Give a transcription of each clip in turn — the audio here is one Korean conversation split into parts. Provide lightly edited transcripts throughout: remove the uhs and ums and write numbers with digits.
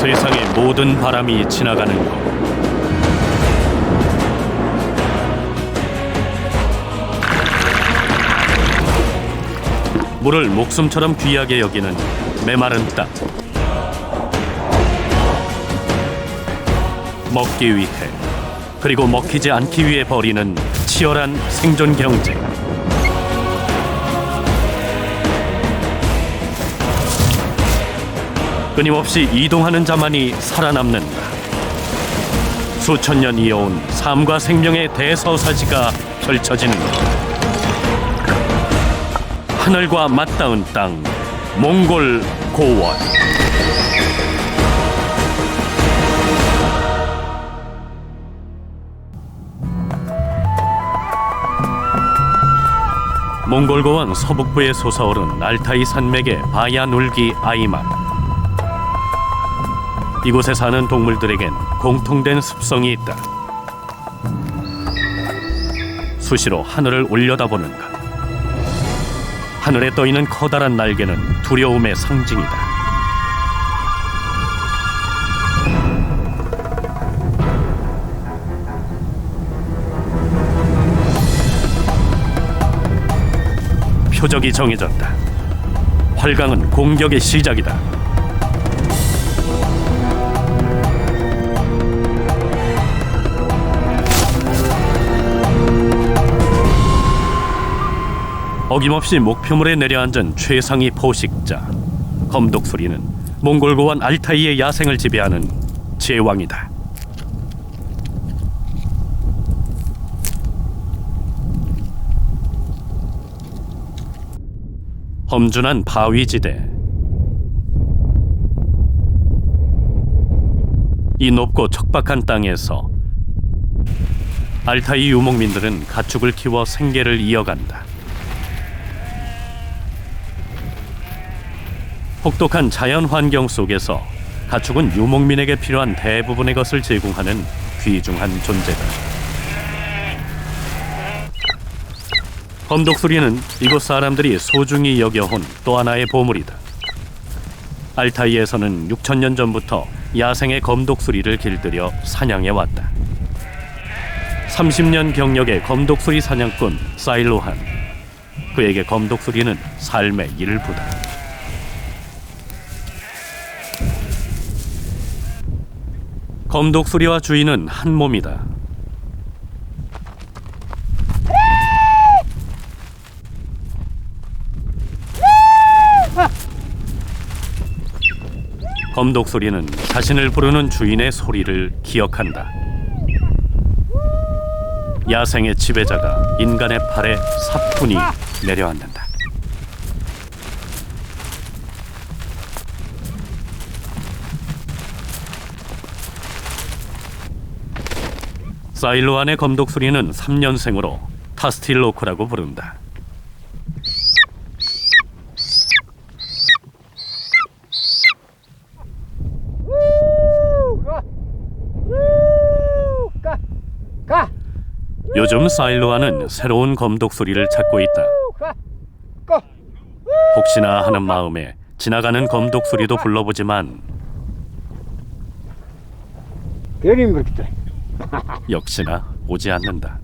세상의 모든 바람이 지나가는 곳. 물을 목숨처럼 귀하게 여기는 메마른 땅. 먹기 위해, 그리고 먹히지 않기 위해 벌이는 치열한 생존 경쟁. 끊임없이 이동하는 자만이 살아남는다. 수천 년 이어온 삶과 생명의 대서사지가 펼쳐지는 것. 하늘과 맞닿은 땅, 몽골 고원. 몽골 고원 서북부에 솟아오른 알타이 산맥의 바야눌기 아이만. 이곳에 사는 동물들에겐 공통된 습성이 있다. 수시로 하늘을 올려다보는 것. 하늘에 떠있는 커다란 날개는 두려움의 상징이다. 표적이 정해졌다. 활강은 공격의 시작이다. 어김없이 목표물에 내려앉은 최상위 포식자 검독수리는 몽골 고원 알타이의 야생을 지배하는 제왕이다. 험준한 바위지대. 이 높고 척박한 땅에서 알타이 유목민들은 가축을 키워 생계를 이어간다. 혹독한 자연 환경 속에서 가축은 유목민에게 필요한 대부분의 것을 제공하는 귀중한 존재다. 검독수리는 이곳 사람들이 소중히 여겨온 또 하나의 보물이다. 알타이에서는 6,000년 전부터 야생의 검독수리를 길들여 사냥해왔다. 30년 경력의 검독수리 사냥꾼 사일로한. 그에게 검독수리는 삶의 일부다. 검독수리와 주인은 한 몸이다. 검독수리는 자신을 부르는 주인의 소리를 기억한다. 야생의 지배자가 인간의 팔에 사뿐히 내려앉는다. 사일로안의 검독수리는 3년생으로 타스틸로크라고 부른다. 요즘 사일로안은 새로운 검독수리를 찾고 있다. 혹시나 하는 마음에 지나가는 검독수리도 불러보지만 역시나 오지 않는다.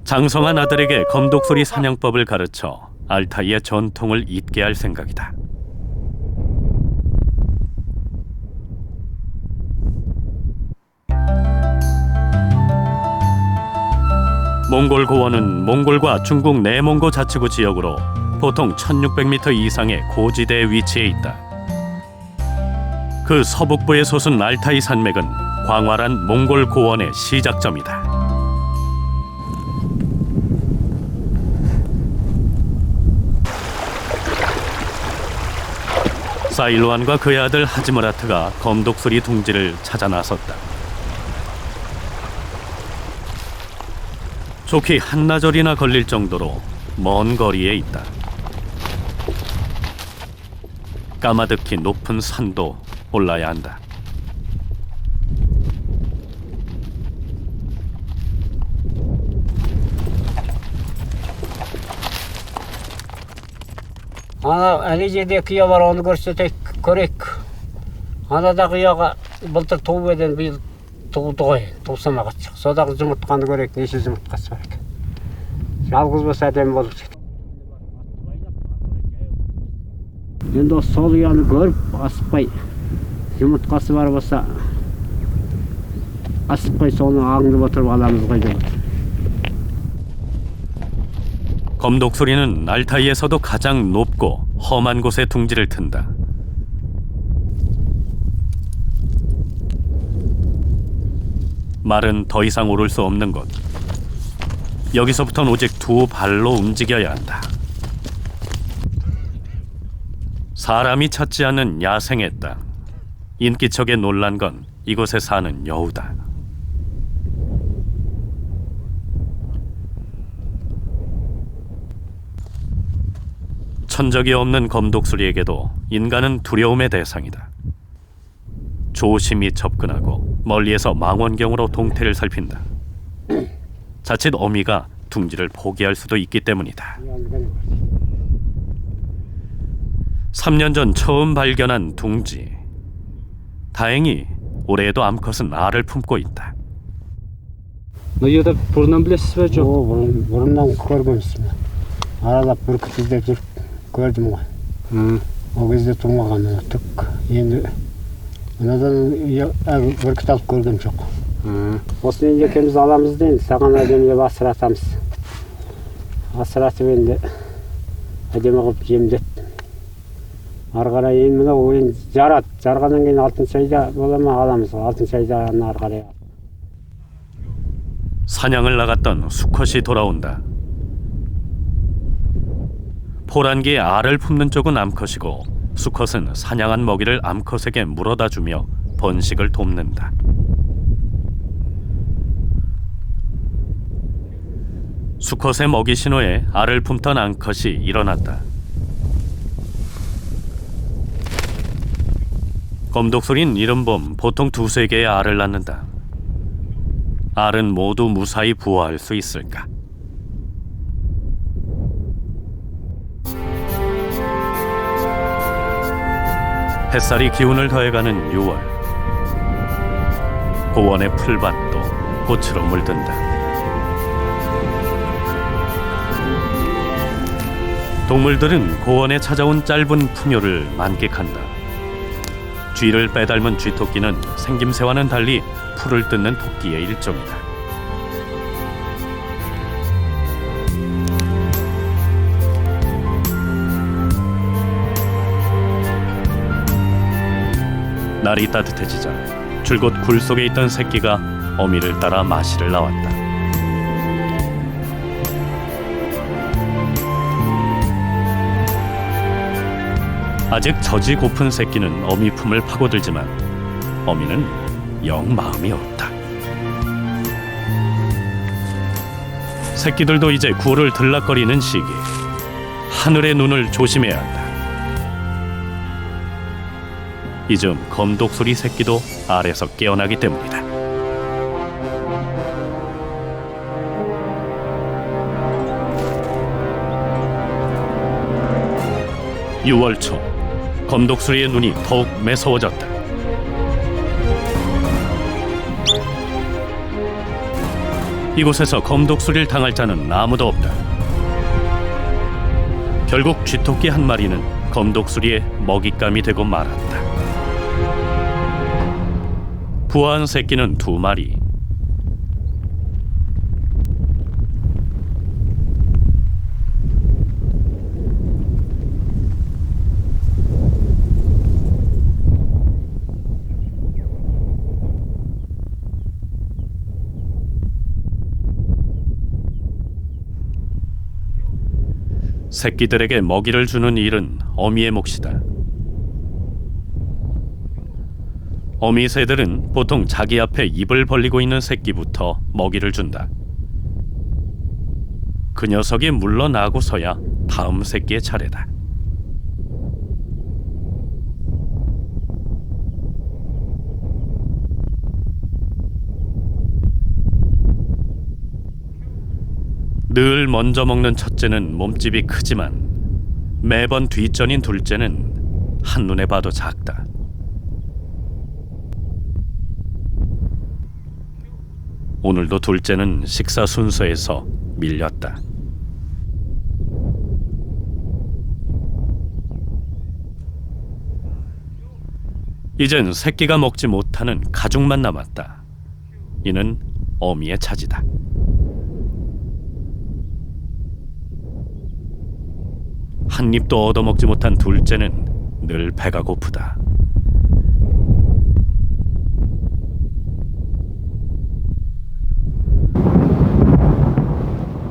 장성한 아들에게 검독수리 사냥법을 가르쳐 알타이의 전통을 잊게 할 생각이다. 몽골 고원은 몽골과 중국 내몽고 자치구 지역으로 보통 1600m 이상의 고지대에 위치해 있다. 그 서북부에 솟은 알타이 산맥은 광활한 몽골 고원의 시작점이다. 사일로안과 그의 아들 하지무라트가 검독수리 둥지를 찾아 나섰다. 좋게 한나절이나 걸릴 정도로 먼 거리에 있다. 까마득히 높은 산도 올라야 한다. Ана ана жерде кия бар, оны көрсетейік, көрейік. Анада қияға былтыр туып еден биыл туылды ғой, туылсамаға шық. Содағы жұмыртқаны көрейік, неше жұмыртқасы бар екен. Жалғыз болса әдемі болып шықты. Енді сол ұяны көріп, асықпай, жұмыртқасы бар болса, асықпай соны аңдып отырып аламыз ғой деп отыр. 검독수리는 알타이에서도 가장 높고 험한 곳에 둥지를 튼다. 말은 더 이상 오를 수 없는 곳. 여기서부터는 오직 두 발로 움직여야 한다. 사람이 찾지 않는 야생의 땅. 인기척에 놀란 건 이곳에 사는 여우다. 천적이 없는 검독수리에게도 인간은 두려움의 대상이다. 조심히 접근하고 멀리에서 망원경으로 동태를 살핀다. 자칫 어미가 둥지를 포기할 수도 있기 때문이다. 3년 전 처음 발견한 둥지. 다행히 올해에도 암컷은 알을 품고 있다. мына жерде бұрыннан білесіз бе жоқ? бұрыннан көргенсің. Аралап бүркіт іздеп жүріп көрдім ғой. Ол кезде тумаған түк. Енді мынадан бүркіт алып көргем жоқ. Осыны енді екеуміз аламыз да енді саған әдемілеп асыратамыз. Асыратып енді әдемі қылып жемдет. Ары қарай енді мына ойын жарады. Жарғаннан кейін алтыншы айда бола ма аламыз. алтыншы айда ары қарай. 사냥을 나갔던 수컷이 돌아온다. 포란기에 알을 품는 쪽은 암컷이고 수컷은 사냥한 먹이를 암컷에게 물어다 주며 번식을 돕는다. 수컷의 먹이 신호에 알을 품던 암컷이 일어났다. 검독소린 이른봄 보통 2-3개의 알을 낳는다. 알은 모두 무사히 부화할 수 있을까? 햇살이 기운을 더해가는 6월. 고원의 풀밭도 꽃으로 물든다. 동물들은 고원에 찾아온 짧은 풍요를 만끽한다. 쥐를 빼닮은 쥐토끼는 생김새와는 달리 풀을 뜯는 토끼의 일종이다. 날이 따뜻해지자 줄곧 굴 속에 있던 새끼가 어미를 따라 마시를 나왔다. 아직 젖이 고픈 새끼는 어미 품을 파고들지만 어미는 영 마음이 없다. 새끼들도 이제 굴을 들락거리는 시기. 하늘의 눈을 조심해야 한다. 이쯤 검독소리 새끼도 알에서 깨어나기 때문이다. (6월) 초 검독수리의 눈이 더욱 매서워졌다. 이곳에서 검독수리를 당할 자는 아무도 없다. 결국 쥐토끼 한 마리는 검독수리의 먹잇감이 되고 말았다. 부화한 새끼는 2마리. 새끼들에게 먹이를 주는 일은 어미의 몫이다. 어미 새들은 보통 자기 앞에 입을 벌리고 있는 새끼부터 먹이를 준다. 그 녀석이 물러나고서야 다음 새끼의 차례다. 늘 먼저 먹는 첫째는 몸집이 크지만 매번 뒷전인 둘째는 한눈에 봐도 작다. 오늘도 둘째는 식사 순서에서 밀렸다. 이젠 새끼가 먹지 못하는 가죽만 남았다. 이는 어미의 차지다. 한 입도 얻어먹지 못한 둘째는 늘 배가 고프다.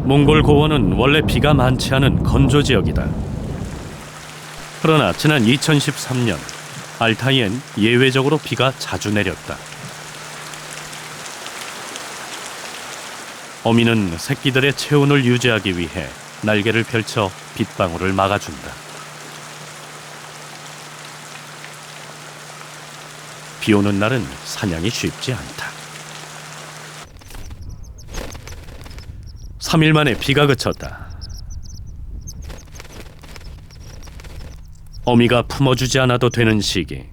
몽골 고원은 원래 비가 많지 않은 건조 지역이다. 그러나 지난 2013년 알타이엔 예외적으로 비가 자주 내렸다. 어미는 새끼들의 체온을 유지하기 위해 날개를 펼쳐 빗방울을 막아준다. 비 오는 날은 사냥이 쉽지 않다. 3일 만에 비가 그쳤다. 어미가 품어주지 않아도 되는 시기.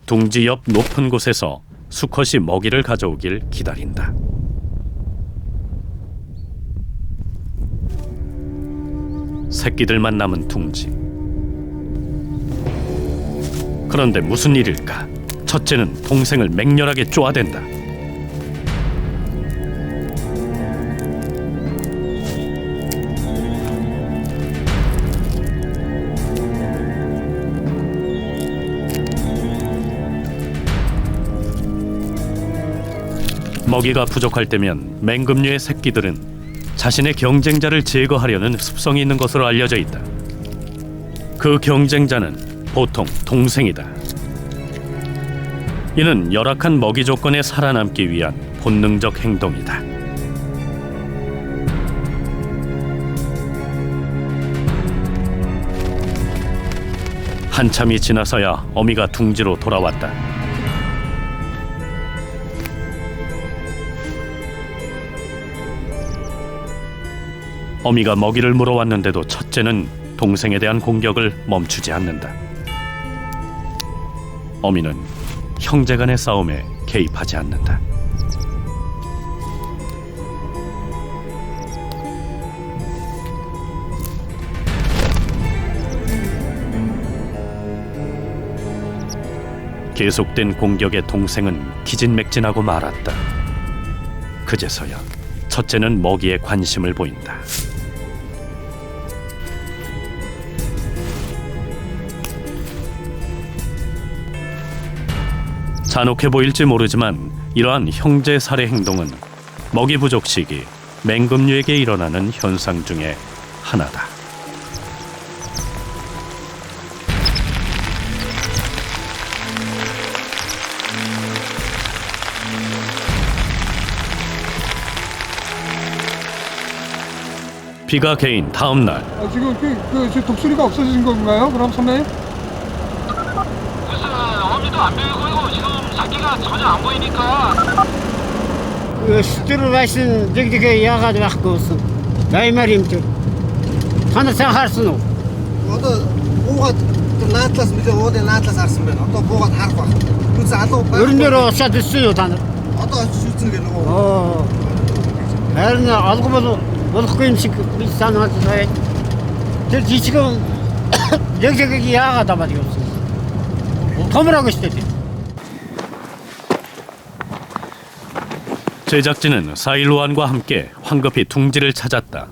둥지 옆 높은 곳에서 수컷이 먹이를 가져오길 기다린다. 새끼들만 남은 둥지. 그런데 무슨 일일까? 첫째는 동생을 맹렬하게 쪼아댄다. 먹이가 부족할 때면 맹금류의 새끼들은 자신의 경쟁자를 제거하려는 습성이 있는 것으로 알려져 있다. 그 경쟁자는 보통 동생이다. 이는 열악한 먹이 조건에 살아남기 위한 본능적 행동이다. 한참이 지나서야 어미가 둥지로 돌아왔다. 어미가 먹이를 물어왔는데도 첫째는 동생에 대한 공격을 멈추지 않는다. 어미는 형제 간의 싸움에 개입하지 않는다. 계속된 공격에 동생은 기진맥진하고 말았다. 그제서야 첫째는 먹이에 관심을 보인다. 잔혹해 보일지 모르지만 이러한 형제 살해 행동은 먹이 부족 시기 맹금류에게 일어나는 현상 중에 하나다. 비가 개인 다음 날 지금 그 독수리가 없어진 건가요? 그럼 선배님? 무슨 어미도 안 보이고 지금 새끼가 전혀 안 보이니까. Sütür başın dik yağadı vakti olsun. Daima rimtir. Tanırsan harsın o. Одоо уугаад наадлаас мэдээ уудын наадлаас харсан байна. Одоо буугаад харах баг. Үгүй алуу баг. Örünler olsa düşsün o tanır. Одоо очиж үзэн гэнэ нөгөө. Oo. Харин алгы болохгүй юм шиг би санаад байна. Тэр жижигэн яг яагаад аваад явсан. Томрог штэ. 제작진은 사일로안과 함께 황급히 둥지를 찾았다.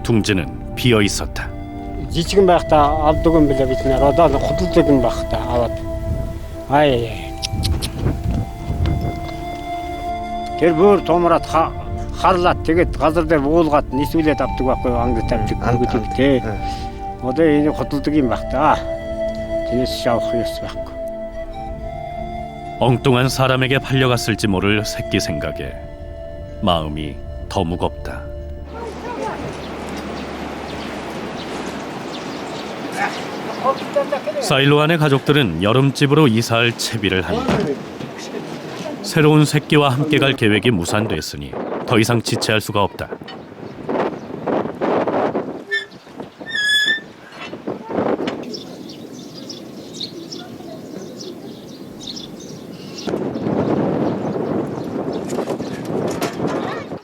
둥지는 비어 있었다. Жижигэн байхдаа авдаг юм билээ бид нэр одоо худалдаг юм байхдаа аваад. Тэр бүр томроод харлаад тэгээд газар дээр буулгаад нисүүлээд авдаг байхгүй ангид тавьдаг гэдэг тий. Одоо энэ худалдаг юм байхдаа. Тэнэс шавах ёс байхгүй. 엉뚱한 사람에게 팔려갔을지 모를 새끼 생각에 마음이 더 무겁다. 어? 사일로안의 가족들은 여름집으로 이사할 채비를 한다. 새로운 새끼와 함께 갈 계획이 무산됐으니 더 이상 지체할 수가 없다.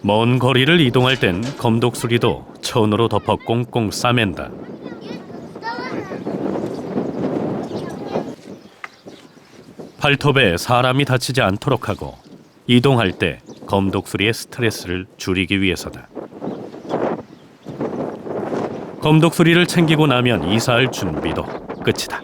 먼 거리를 이동할 땐 검독수리도 천으로 덮어 꽁꽁 싸맨다. 발톱에 사람이 다치지 않도록 하고 이동할 때 검독수리의 스트레스를 줄이기 위해서다. 검독수리를 챙기고 나면 이사할 준비도 끝이다.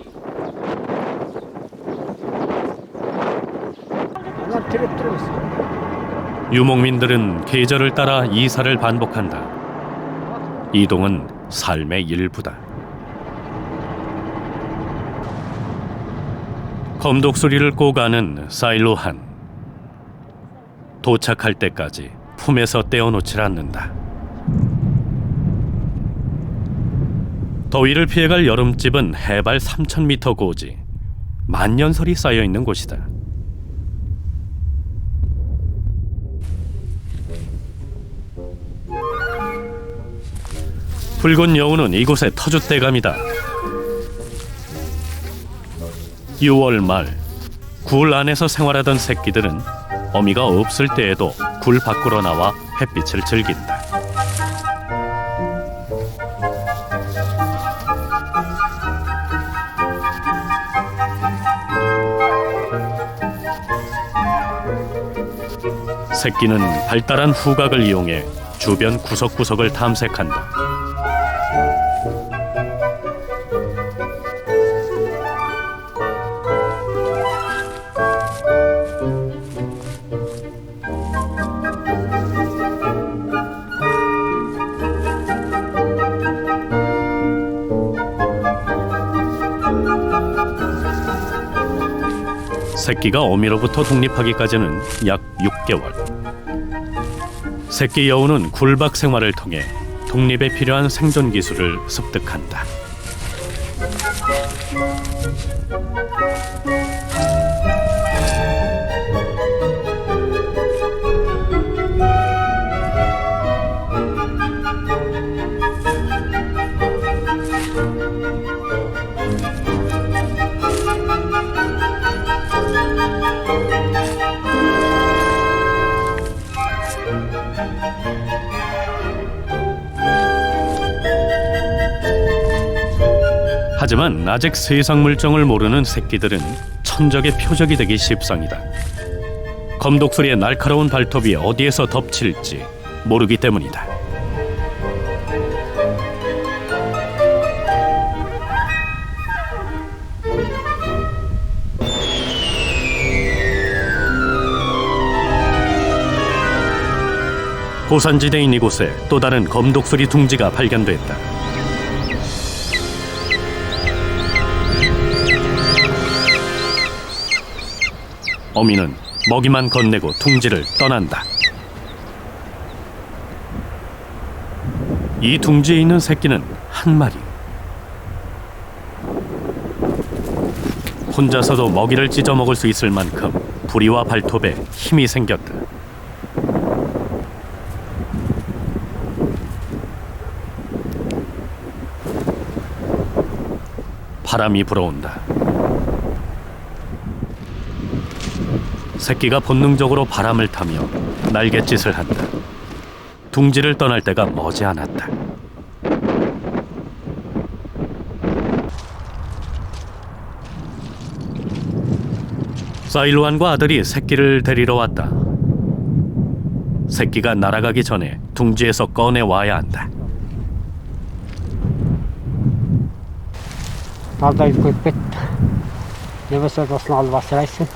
유목민들은 계절을 따라 이사를 반복한다. 이동은 삶의 일부다. 검독수리를 꼭 아는 사일로한. 도착할 때까지 품에서 떼어놓질 않는다. 더위를 피해갈 여름집은 해발 3,000m 고지, 만년설이 쌓여있는 곳이다. 붉은 여우는 이곳의 터줏대감이다. 6월 말, 굴 안에서 생활하던 새끼들은 어미가 없을 때에도 굴 밖으로 나와 햇빛을 즐긴다. 새끼는 발달한 후각을 이용해 주변 구석구석을 탐색한다. 새끼가 어미로부터 독립하기까지는 약 6개월. 새끼 여우는 굴박 생활을 통해 독립에 필요한 생존 기술을 습득한다. 하지만 아직 세상 물정을 모르는 새끼들은 천적의 표적이 되기 십상이다. 검독수리의 날카로운 발톱이 어디에서 덮칠지 모르기 때문이다. 고산지대인 이곳에 또 다른 검독수리 둥지가 발견됐다. 어미는 먹이만 건네고 둥지를 떠난다. 이 둥지에 있는 새끼는 한 마리. 혼자서도 먹이를 찢어 먹을 수 있을 만큼 부리와 발톱에 힘이 생겼다. 바람이 불어온다. 새끼가 본능적으로 바람을 타며 날갯짓을 한다. 둥지를 떠날 때가 머지않았다. 사일로안과 아들이 새끼를 데리러 왔다. 새끼가 날아가기 전에 둥지에서 꺼내와야 한다. Талдайд ko'yib ketdi. Ne bo'lsa do'stni olib asraysin.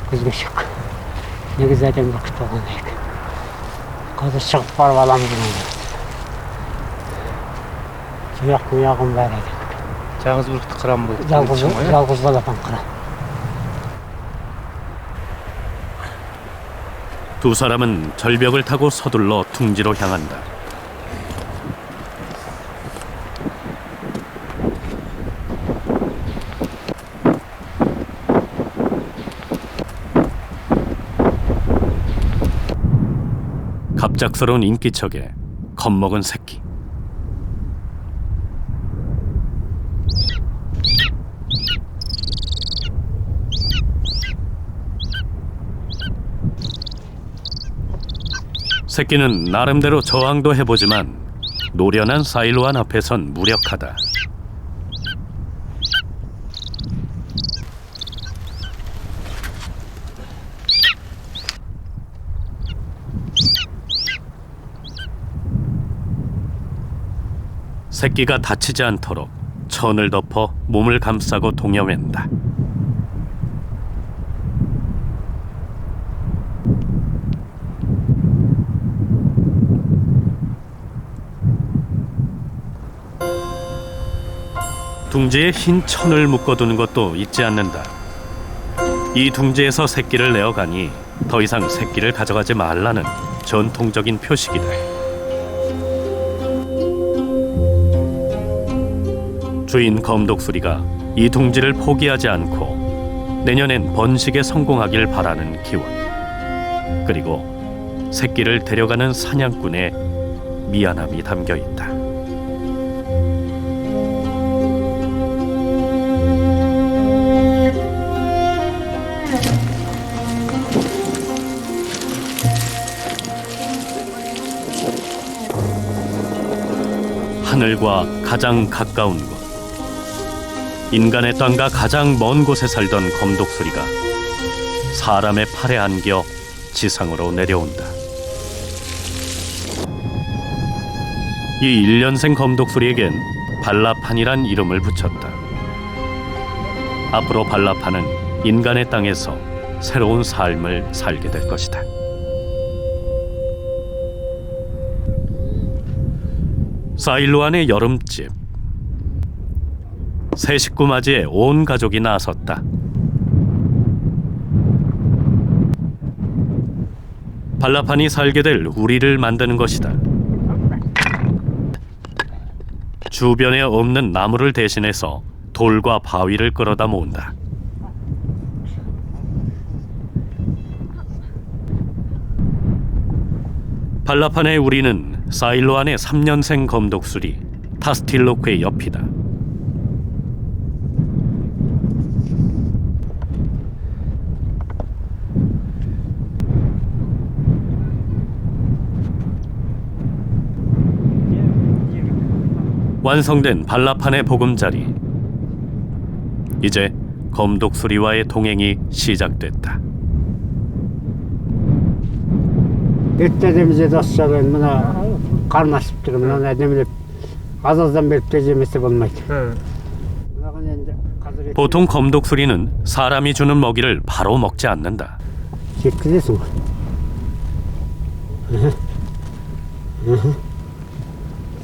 Ko'zga shuk. Negіз әдем бүркіт болған екен. Қазір шығып барып аламыз оны. Тұяқ-мұяғым бар екен. Жалғыз бүркітті қырам бұл. Жалғыз балапан қырам. 두 사람은 절벽을 타고 서둘러 둥지로 향한다. 갑작스러운 인기척에 겁먹은 새끼. 새끼는 나름대로 저항도 해보지만 노련한 사일로안 앞에선 무력하다. 새끼가 다치지 않도록 천을 덮어 몸을 감싸고 동여맨다. 둥지에 흰 천을 묶어두는 것도 잊지 않는다. 이 둥지에서 새끼를 내어가니 더 이상 새끼를 가져가지 말라는 전통적인 표식이다. 주인 검독수리가 이 둥지를 포기하지 않고 내년엔 번식에 성공하길 바라는 기원, 그리고 새끼를 데려가는 사냥꾼의 미안함이 담겨 있다. 하늘과 가장 가까운 곳, 인간의 땅과 가장 먼 곳에 살던 검독수리가 사람의 팔에 안겨 지상으로 내려온다. 이 1년생 검독수리에겐 발라판이란 이름을 붙였다. 앞으로 발라판은 인간의 땅에서 새로운 삶을 살게 될 것이다. 사일로안의 여름집. 새 식구 맞이에 온 가족이 나섰다. 발라판이 살게 될 우리를 만드는 것이다. 주변에 없는 나무를 대신해서 돌과 바위를 끌어다 모은다. 발라판의 우리는 사일로안의 3년생 검독수리 타스틸로크의 옆이다. 완성된 발라판의 보금자리. 이제 검독수리와의 동행이 시작됐다. Ertedemize dostlarım buna karmaşıp durum. Buna edemilip azdan berip tecemesi olmaydı. 보통 검독수리는 사람이 주는 먹이를 바로 먹지 않는다. Жеткізесің ғой.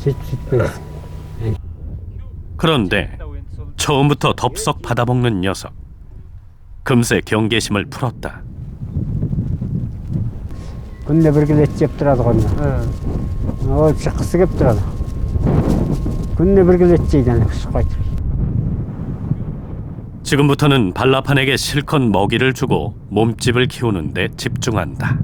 сөйтпейсің. 그런데 처음부터 덥석 받아먹는 녀석. 금세 경계심을 풀었다. күнде бір келет жеп тұрады ғой. Ол шыққысы келіп тұрады. күнде бір келет жейді ана күшік қайтып. 지금부터는 발라판에게 실컷 먹이를 주고 몸집을 키우는 데 집중한다.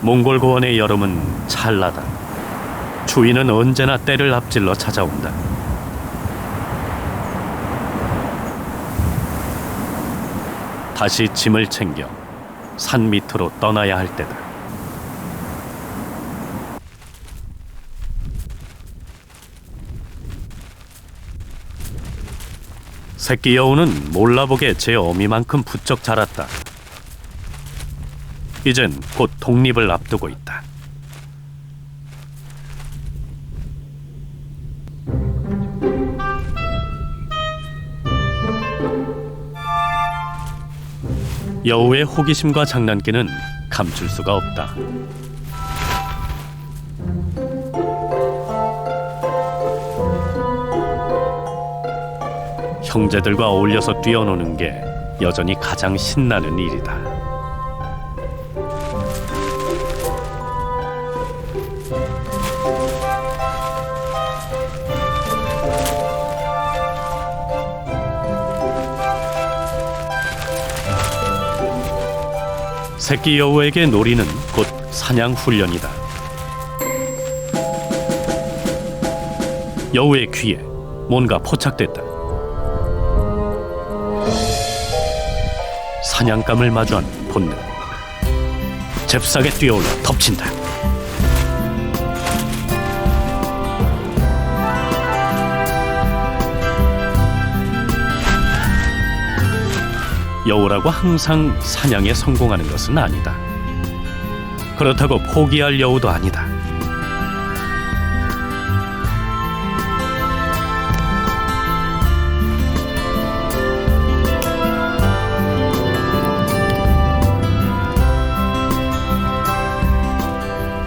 몽골 고원의 여름은 찰나다. 추위는 언제나 때를 앞질러 찾아온다. 다시 짐을 챙겨 산 밑으로 떠나야 할 때다. 새끼 여우는 몰라보게 제 어미만큼 부쩍 자랐다. 이젠 곧 독립을 앞두고 있다. 여우의 호기심과 장난기는 감출 수가 없다. 형제들과 어울려서 뛰어노는 게 여전히 가장 신나는 일이다. 새끼 여우에게 놀이는 곧 사냥 훈련이다. 여우의 귀에 뭔가 포착됐다. 사냥감을 마주한 본능. 잽싸게 뛰어올라 덮친다. 여우라고 항상 사냥에 성공하는 것은 아니다. 그렇다고 포기할 여우도 아니다.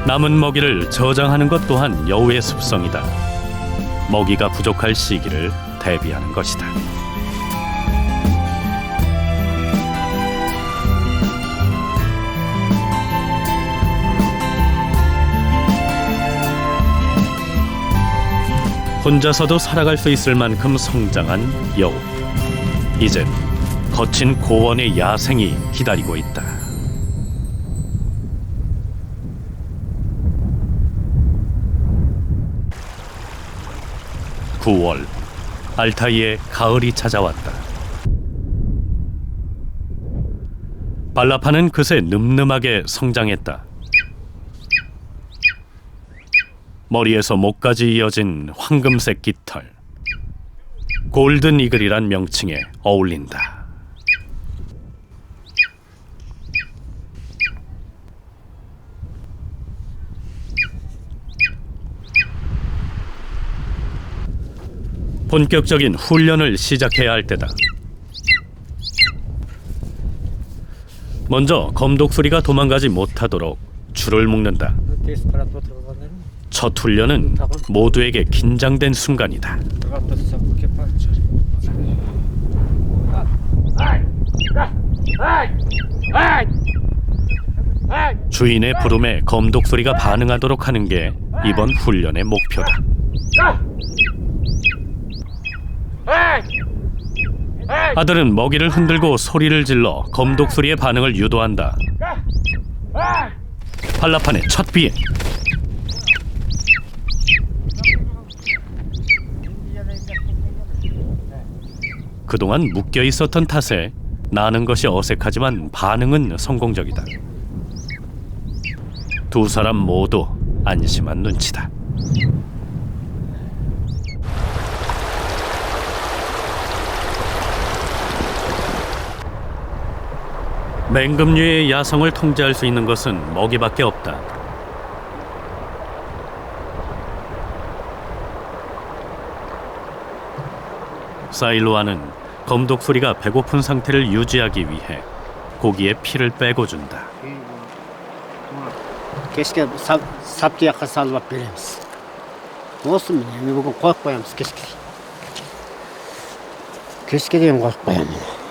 남은 먹이를 저장하는 것 또한 여우의 습성이다. 먹이가 부족할 시기를 대비하는 것이다. 혼자서도 살아갈 수 있을 만큼 성장한 여우. 이젠 거친 고원의 야생이 기다리고 있다. (9월) 알타이에 가을이 찾아왔다. 발라파는 그새 늠름하게 성장했다. 머리에서 목까지 이어진 황금색 깃털, 골든 이글이란 명칭에 어울린다. 본격적인 훈련을 시작해야 할 때다. 먼저 검독수리가 도망가지 못하도록 줄을 묶는다. 첫 훈련은 모두에게 긴장된 순간이다. 주인의 부름에 검독수리가 반응하도록 하는 게 이번 훈련의 목표다. 아들은 먹이를 흔들고 소리를 질러 검독수리의 반응을 유도한다. 발라판의 첫 비행. 그동안 묶여 있었던 탓에 나는 것이 어색하지만 반응은 성공적이다. 두 사람 모두 안심한 눈치다. 맹금류의 야성을 통제할 수 있는 것은 먹이밖에 없다. 사일로아는 검독수리가 배고픈 상태를 유지하기 위해 고기에 피를 빼고 준다. Кешке саптияққа салып алып береміз. Осы міне мен бүгін қойып қоямыз кешке. Кешке дейін қойып қоямын.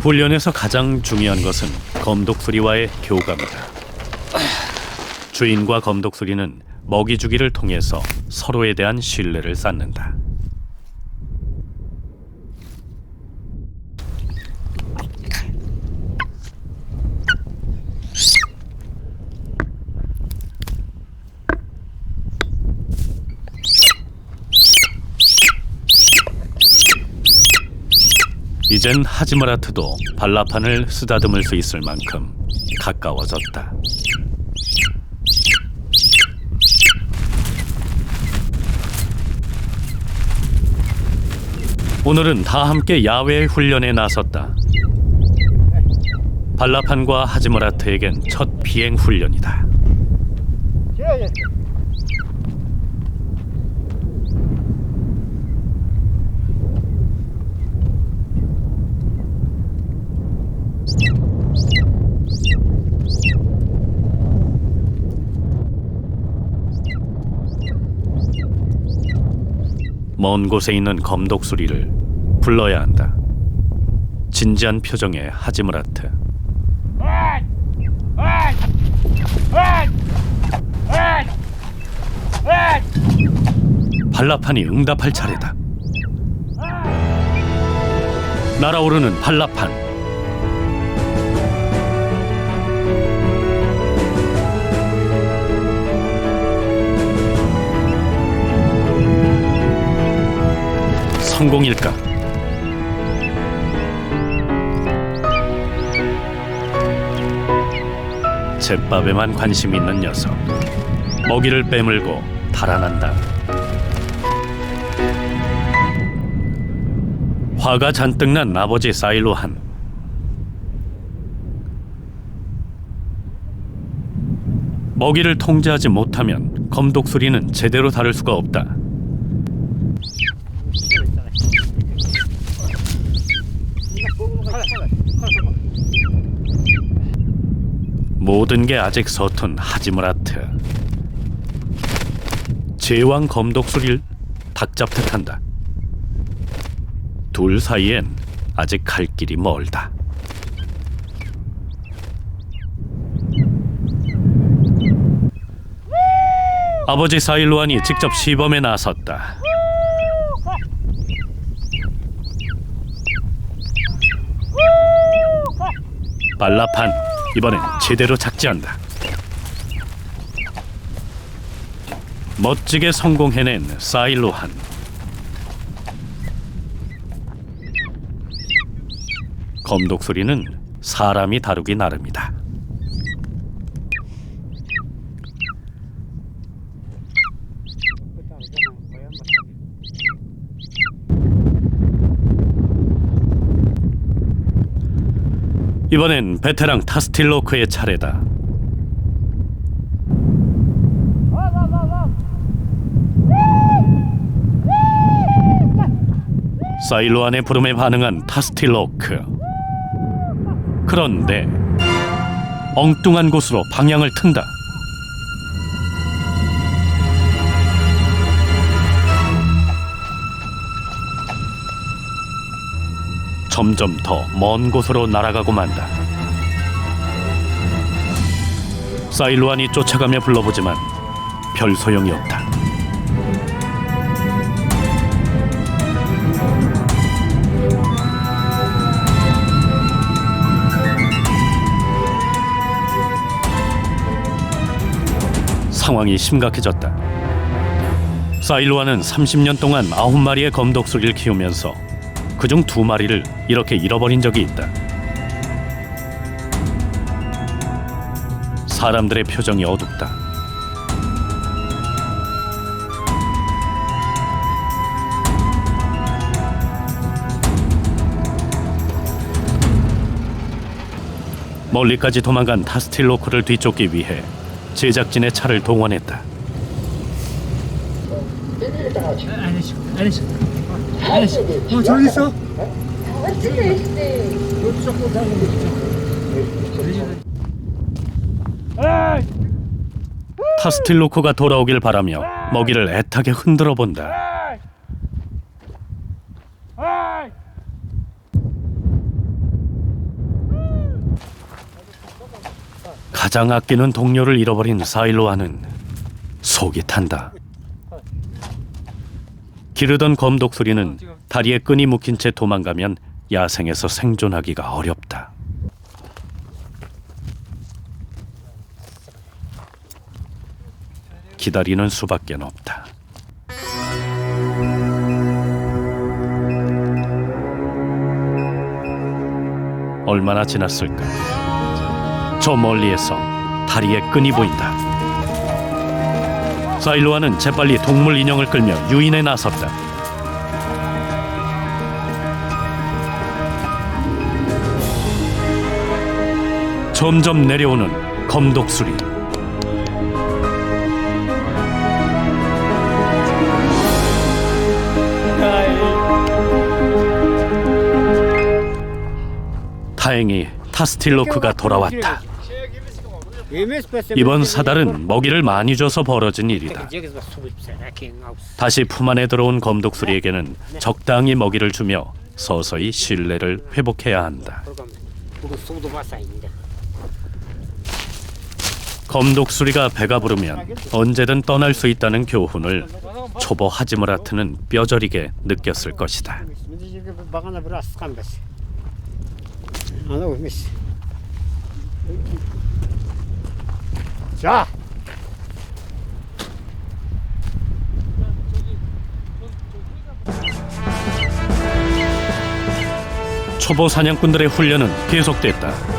훈련에서 가장 중요한 것은 검독수리와의 교감이다. 주인과 검독수리는 먹이 주기를 통해서 서로에 대한 신뢰를 쌓는다. 이젠 하지마라트도 발라판을 쓰다듬을 수 있을 만큼 가까워졌다. 오늘은 다 함께 야외 훈련에 나섰다. 발라판과 하지마라트에겐 첫 비행 훈련이다. 먼 곳에 있는 검독수리를 불러야 한다. 진지한 표정의 하지무라트. 발라판이 응답할 차례다. 날아오르는 발라판. 성공일까? 잿밥에만 관심 있는 녀석. 먹이를 빼물고 달아난다. 화가 잔뜩 난 아버지 사일로한. 먹이를 통제하지 못하면 검독수리는 제대로 다룰 수가 없다. 모든 게 아직 서툰 하지무라트. 제왕 검독수리를 닥잡듯한다. 둘 사이엔 아직 갈 길이 멀다. 아버지 사일로안이 직접 시범에 나섰다. 발라판, 이번엔 제대로 착지한다. 멋지게 성공해낸 사일로한. 검독수리는 사람이 다루기 나름이다. 이번엔 베테랑 타스틸로크의 차례다. 사일로안의 부름에 반응한 타스틸로크. 그런데 엉뚱한 곳으로 방향을 튼다. 점점 더 먼 곳으로 날아가고 만다. 사일로안이 쫓아가며 불러보지만 별 소용이 없다. 상황이 심각해졌다. 사일로안은 30년 동안 9마리의 검독수리를 키우면서 그중 2마리를 이렇게 잃어버린 적이 있다. 사람들의 표정이 어둡다. 멀리까지 도망간 타스틸로크를 뒤쫓기 위해 제작진의 차를 동원했다. 저기 있어. 타스틸로크가 돌아오길 바라며 먹이를 애타게 흔들어 본다. 가장 아끼는 동료를 잃어버린 사일로아는 속이 탄다. 기르던 검독수리는 다리에 끈이 묶인 채 도망가면 야생에서 생존하기가 어렵다. 기다리는 수밖에 없다. 얼마나 지났을까? 저 멀리에서 다리에 끈이 보인다. 사일로아는 재빨리 동물 인형을 끌며 유인에 나섰다. 점점 내려오는 검독수리. 다행히 타스틸로크가 돌아왔다. 이번 사달은 먹이를 많이 줘서 벌어진 일이다. 다시 품 안에 들어온 검독수리에게는 적당히 먹이를 주며 서서히 신뢰를 회복해야 한다. 검독수리가 배가 부르면 언제든 떠날 수 있다는 교훈을 초보 하지무라트는 뼈저리게 느꼈을 것이다. бағана бір асыққан біз. Анау емес. 자! 초보 사냥꾼들의 훈련은 계속됐다.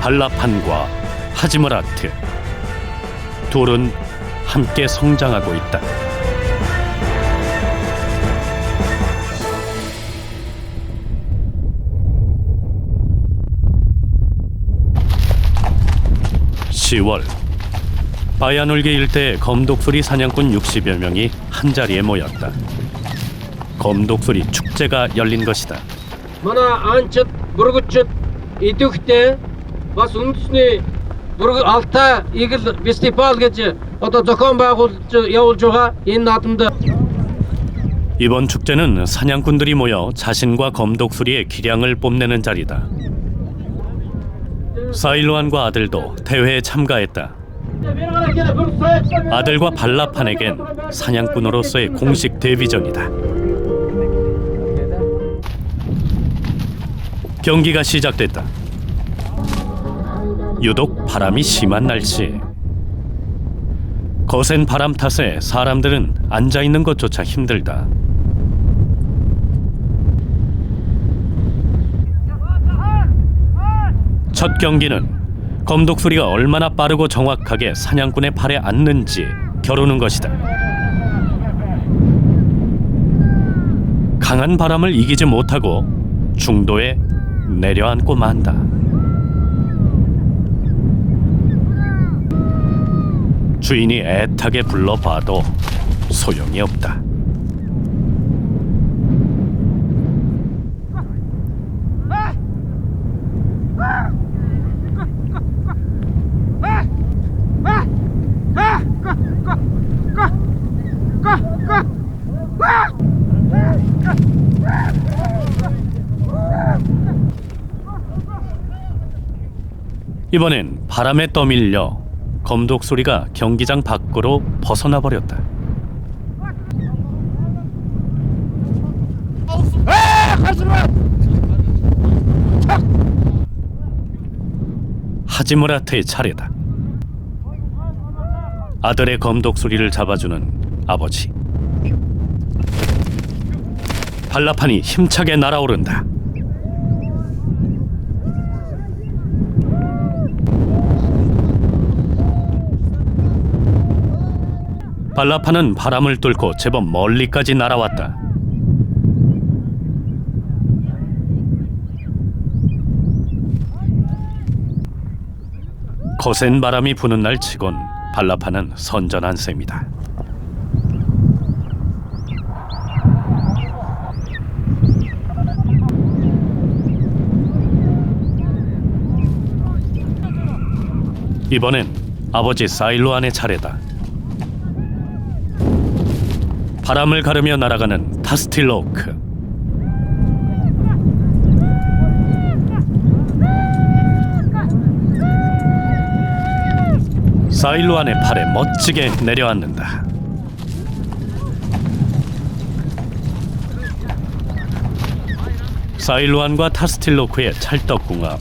발라판과 하지무라트 둘은 함께 성장하고 있다. (10월) 바야놀게 일대의 검독수리 사냥꾼 60여 명이 한자리에 모였다. 검독수리 축제가 열린 것이다. Mana Anchit, Burgutchit, Itukte, бас үндісіне бір алтта егіл фестивал кетші ота закон байгуулж явуулжуга энэ атымды. 이번 축제는 사냥꾼들이 모여 자신과 검독수리의 기량을 뽐내는 자리다. 사일로안과 아들도 대회에 참가했다. 아들과 발라판에겐 사냥꾼으로서의 공식 데뷔전이다. 경기가 시작됐다. 유독 바람이 심한 날씨. 거센 바람 탓에 사람들은 앉아있는 것조차 힘들다. 첫 경기는 검독수리가 얼마나 빠르고 정확하게 사냥꾼의 팔에 앉는지 겨루는 것이다. 강한 바람을 이기지 못하고 중도에 내려앉고 만다. 주인이 애타게 불러봐도 소용이 없다. 이번엔 바람에 떠밀려 검독수리가 경기장 밖으로 벗어나 버렸다. 하지무라트의 차례다. 아들의 검독수리를 잡아주는 아버지. 발라판이 힘차게 날아오른다. 발라판은 바람을 뚫고 제법 멀리까지 날아왔다. 거센 바람이 부는 날 치곤 발라판은 선전한 셈이다. 이번엔 아버지 사일로안의 차례다. 바람을 가르며 날아가는 타스틸로크. 사일로안의 팔에 멋지게 내려앉는다. 사일로안과 타스틸로크의 찰떡궁합,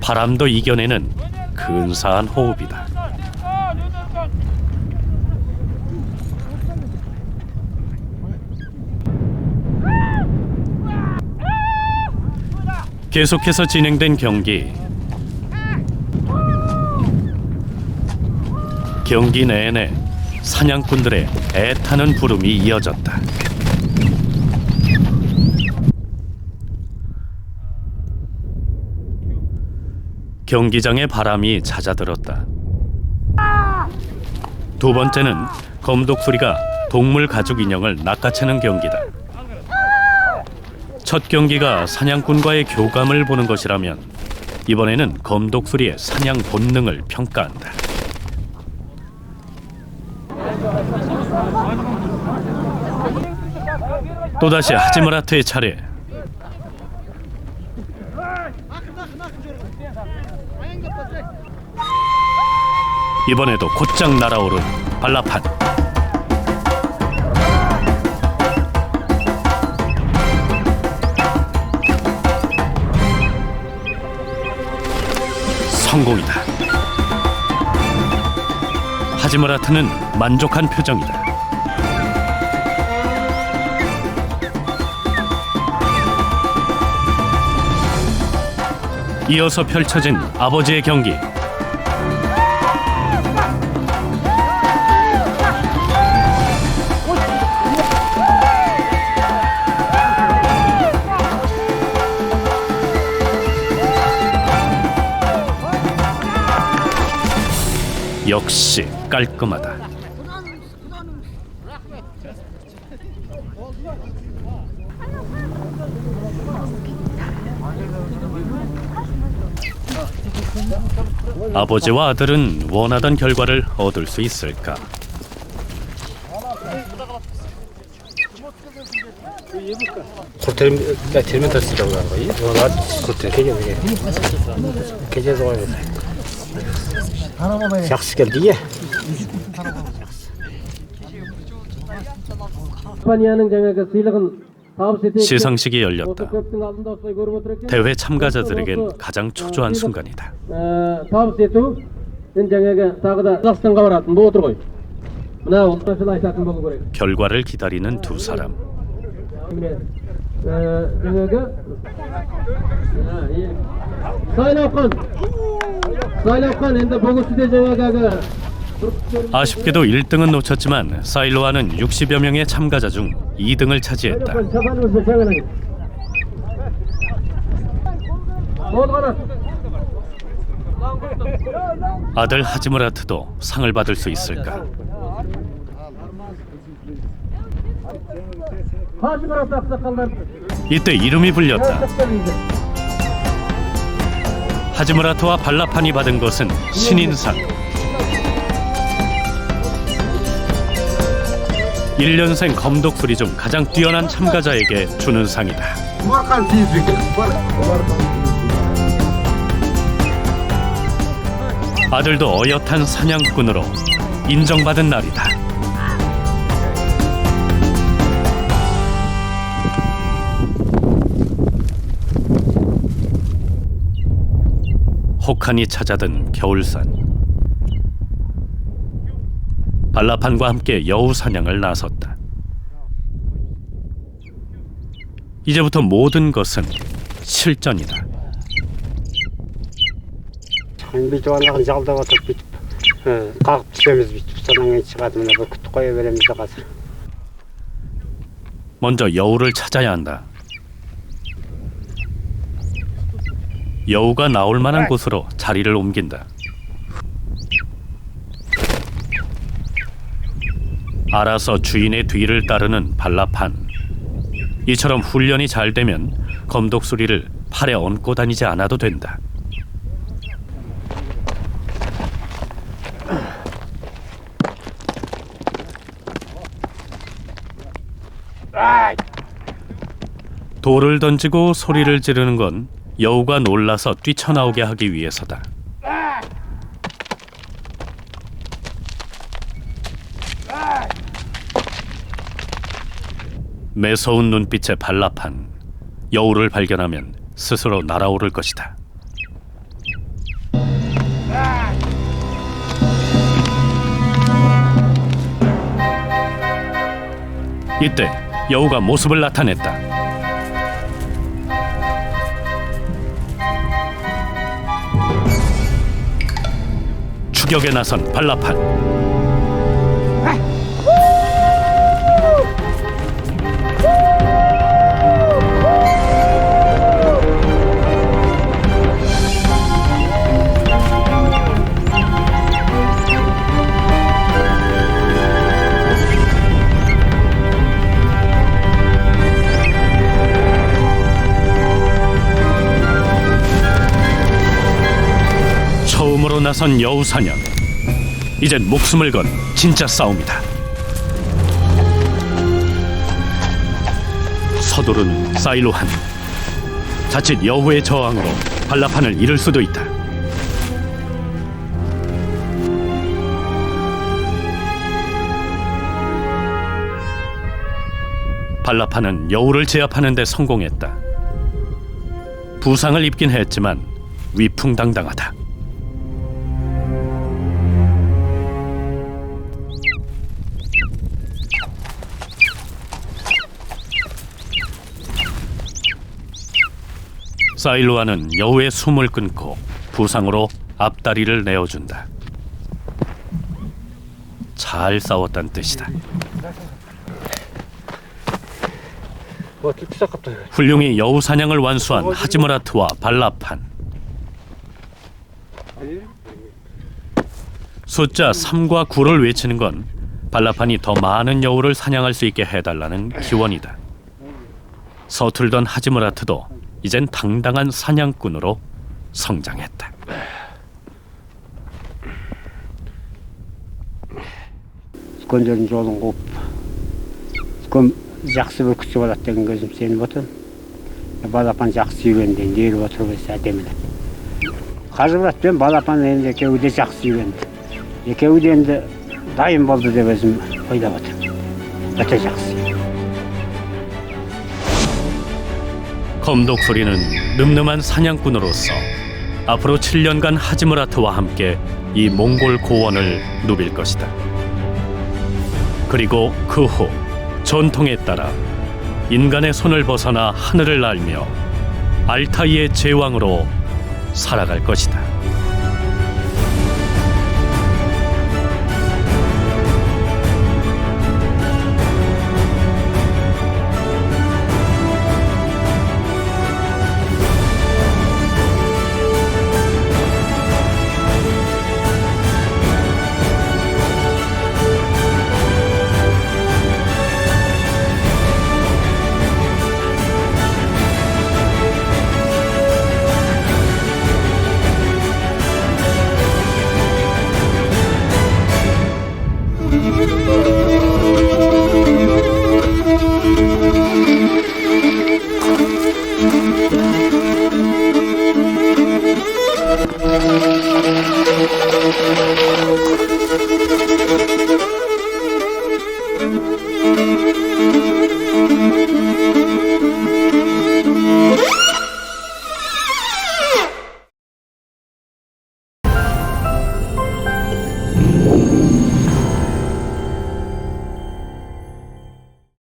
바람도 이겨내는 근사한 호흡이다. 계속해서 진행된 경기. 경기 내내 사냥꾼들의 애타는 부름이 이어졌다. 경기장에 바람이 잦아들었다. 두 번째는 검독수리가 동물 가죽 인형을 낚아채는 경기다. 첫 경기가 사냥꾼과의 교감을 보는 것이라면 이번에는 검독수리의 사냥 본능을 평가한다. 또다시 하지무라트의 차례. 이번에도 곧장 날아오른 발라판. 성공이다. 하지무라트는 만족한 표정이다. 이어서 펼쳐진 아버지의 경기. 역시 깔끔하다. 아버지와 아들은 원하던 결과를 얻을 수 있을까? terminal 쓰라고 한 거지? 그때 계제도 жақсы келді. испанияның жаңағы сыйлығын табыс етейік. 시상식이 열렸다. көптің алдында осылай көріп отыр екен. 대회 참가자들에겐 가장 초조한 순간이다. табыс ету мен жаңағы тағы да қазақстанға баратын болып отыр ғой. мына осылай айтатын болу керек. 결과를 기다리는 두 사람. жаңағы 사이라우칸 енді бұл кісіде жаңағы 아쉽게도 1등은 놓쳤지만 사일로아는 60여 명의 참가자 중 2등을 차지했다. 아들 하지무라트도 상을 받을 수 있을까? 이때 이름이 불렸다. 하지무라트와 발라판이 받은 것은 신인상. 1년생 검독수리 중 가장 뛰어난 참가자에게 주는 상이다. 아들도 어엿한 사냥꾼으로 인정받은 날이다. 혹한이 찾아든 겨울산. 발라판과 함께 여우 사냥을 나섰다. 이제부터 모든 것은 실전이다. бүйтіп анағын жалдап отырып бүйтіп қағып түсеміз бүйтіп содан кейін шығады мына бүркітті қоя береміз де қазір. 먼저 여우를 찾아야 한다. 여우가 나올 만한 곳으로 자리를 옮긴다. 알아서 주인의 뒤를 따르는 발라판. 이처럼 훈련이 잘 되면 검독수리를 팔에 얹고 다니지 않아도 된다. 돌을 던지고 소리를 지르는 건 여우가 놀라서 뛰쳐나오게 하기 위해서다. 매서운 눈빛의 발라판. 여우를 발견하면 스스로 날아오를 것이다. 이때 여우가 모습을 나타냈다. 추격에 나선 발라판. 처음으로 나선 여우 사냥. 이젠 목숨을 건 진짜 싸움이다. 서두르는 사일로한. 자칫 여우의 저항으로 발라판을 잃을 수도 있다. 발라판은 여우를 제압하는 데 성공했다. 부상을 입긴 했지만 위풍당당하다. 사일로아는 여우의 숨을 끊고 부상으로 앞다리를 내어준다. 잘 싸웠다는 뜻이다. 훌륭히 여우 사냥을 완수한 하지무라트와 발라판. 숫자 3과 9를 외치는 건 발라판이 더 많은 여우를 사냥할 수 있게 해달라는 기원이다. 서툴던 하지무라트도 이젠 당당한 사냥꾼으로 성장했다. үлкендердің жолын қуып үлкен жақсы бір күтіп алады деген көзім сеніп отыр. Балапан жақсы үйренді, енді еріп отырып өсі әдемілі. Қажымұрат пен балапан енді екеуі де жақсы үйренді. Екеуі де енді дайын болды деп өзім ойлап отырмын. өте жақсы. 검독소리는 늠름한 사냥꾼으로서 앞으로 7년간 하지무라트와 함께 이 몽골 고원을 누빌 것이다. 그리고 그 후 전통에 따라 인간의 손을 벗어나 하늘을 날며 알타이의 제왕으로 살아갈 것이다.